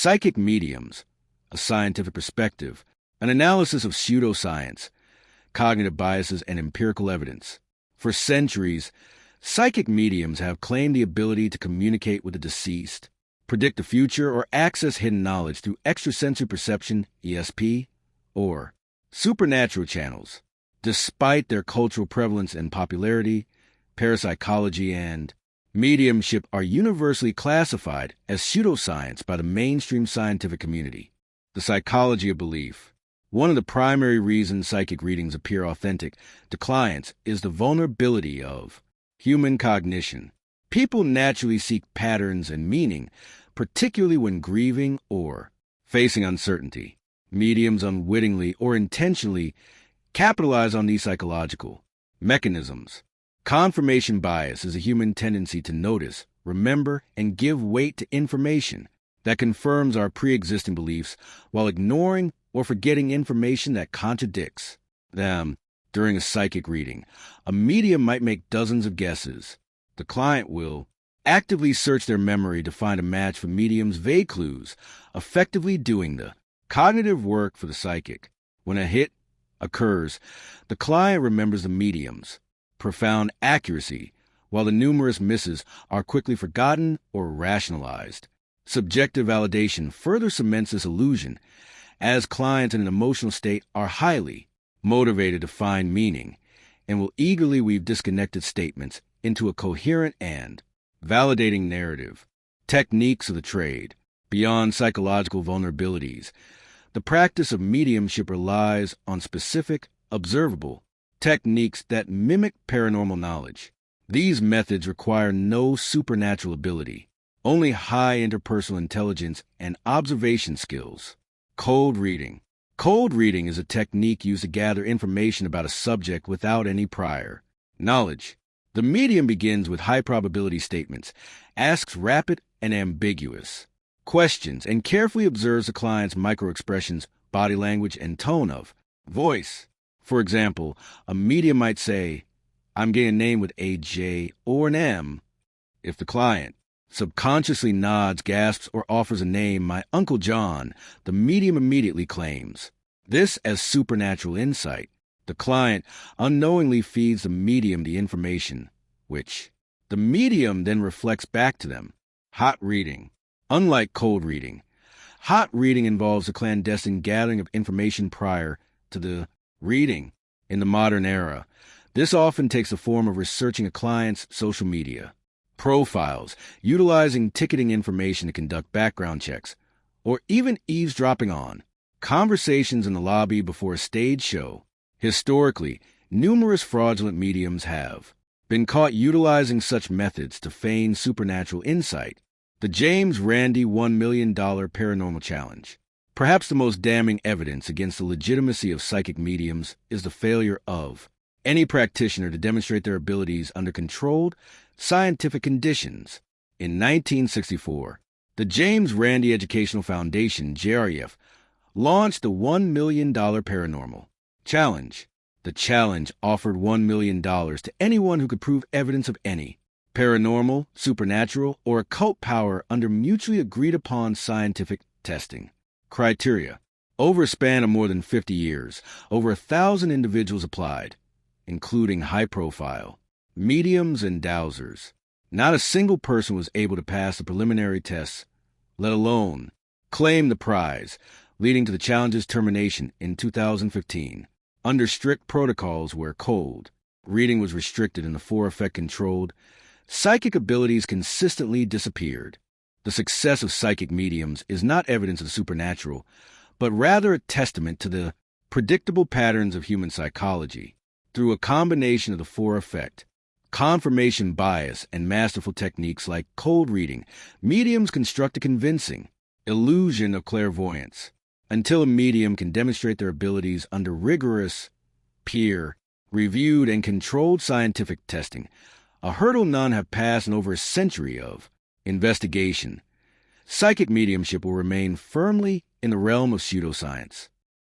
Psychic mediums, a scientific perspective, an analysis of pseudoscience, cognitive biases, and empirical evidence. For centuries, psychic mediums have claimed the ability to communicate with the deceased, predict the future, or access hidden knowledge through extrasensory perception, ESP, or supernatural channels. Despite their cultural prevalence and popularity, parapsychology and mediumship are universally classified as pseudoscience by the mainstream scientific community. The psychology of belief. One of the primary reasons psychic readings appear authentic to clients is the vulnerability of human cognition. People naturally seek patterns and meaning, particularly when grieving or facing uncertainty. Mediums unwittingly or intentionally capitalize on these psychological mechanisms. Confirmation bias is a human tendency to notice, remember, and give weight to information that confirms our pre-existing beliefs while ignoring or forgetting information that contradicts them. During a psychic reading, a medium might make dozens of guesses. The client will actively search their memory to find a match for medium's vague clues, effectively doing the cognitive work for the psychic. When a hit occurs, the client remembers the medium's profound accuracy, while the numerous misses are quickly forgotten or rationalized. Subjective validation further cements this illusion, as clients in an emotional state are highly motivated to find meaning and will eagerly weave disconnected statements into a coherent and validating narrative. Techniques of the trade. Beyond psychological vulnerabilities, the practice of mediumship relies on specific, observable techniques that mimic paranormal knowledge. These methods require no supernatural ability, only high interpersonal intelligence and observation skills. Cold reading. Cold reading is a technique used to gather information about a subject without any prior knowledge. The medium begins with high probability statements, asks rapid and ambiguous questions, and carefully observes the client's microexpressions, body language, and tone of voice. For example, a medium might say, "I'm getting a name with a J or an M." If the client subconsciously nods, gasps, or offers a name, "My Uncle John," the medium immediately claims this as supernatural insight. The client unknowingly feeds the medium the information, which the medium then reflects back to them. Hot reading. Unlike cold reading, hot reading involves a clandestine gathering of information prior to the reading. In the modern era, this often takes the form of researching a client's social media profiles, utilizing ticketing information to conduct background checks, or even eavesdropping on conversations in the lobby before a stage show. Historically, numerous fraudulent mediums have been caught utilizing such methods to feign supernatural insight. The James Randi $1 million Paranormal Challenge. Perhaps the most damning evidence against the legitimacy of psychic mediums is the failure of any practitioner to demonstrate their abilities under controlled scientific conditions. In 1964, the James Randi Educational Foundation, JREF, launched the $1 million Paranormal Challenge. The challenge offered $1 million to anyone who could prove evidence of any paranormal, supernatural, or occult power under mutually agreed-upon scientific testing criteria. Over a span of more than 50 years, over 1,000 individuals applied, including high-profile mediums and dowsers. Not a single person was able to pass the preliminary tests, let alone claim the prize, leading to the challenge's termination in 2015. Under strict protocols where cold reading was restricted and the four-effect controlled, psychic abilities consistently disappeared. The success of psychic mediums is not evidence of the supernatural, but rather a testament to the predictable patterns of human psychology. Through a combination of the four-effect, confirmation bias, and masterful techniques like cold reading, mediums construct a convincing illusion of clairvoyance. Until a medium can demonstrate their abilities under rigorous, peer-reviewed, and controlled scientific testing, a hurdle none have passed in over a century of investigation, psychic mediumship will remain firmly in the realm of pseudoscience.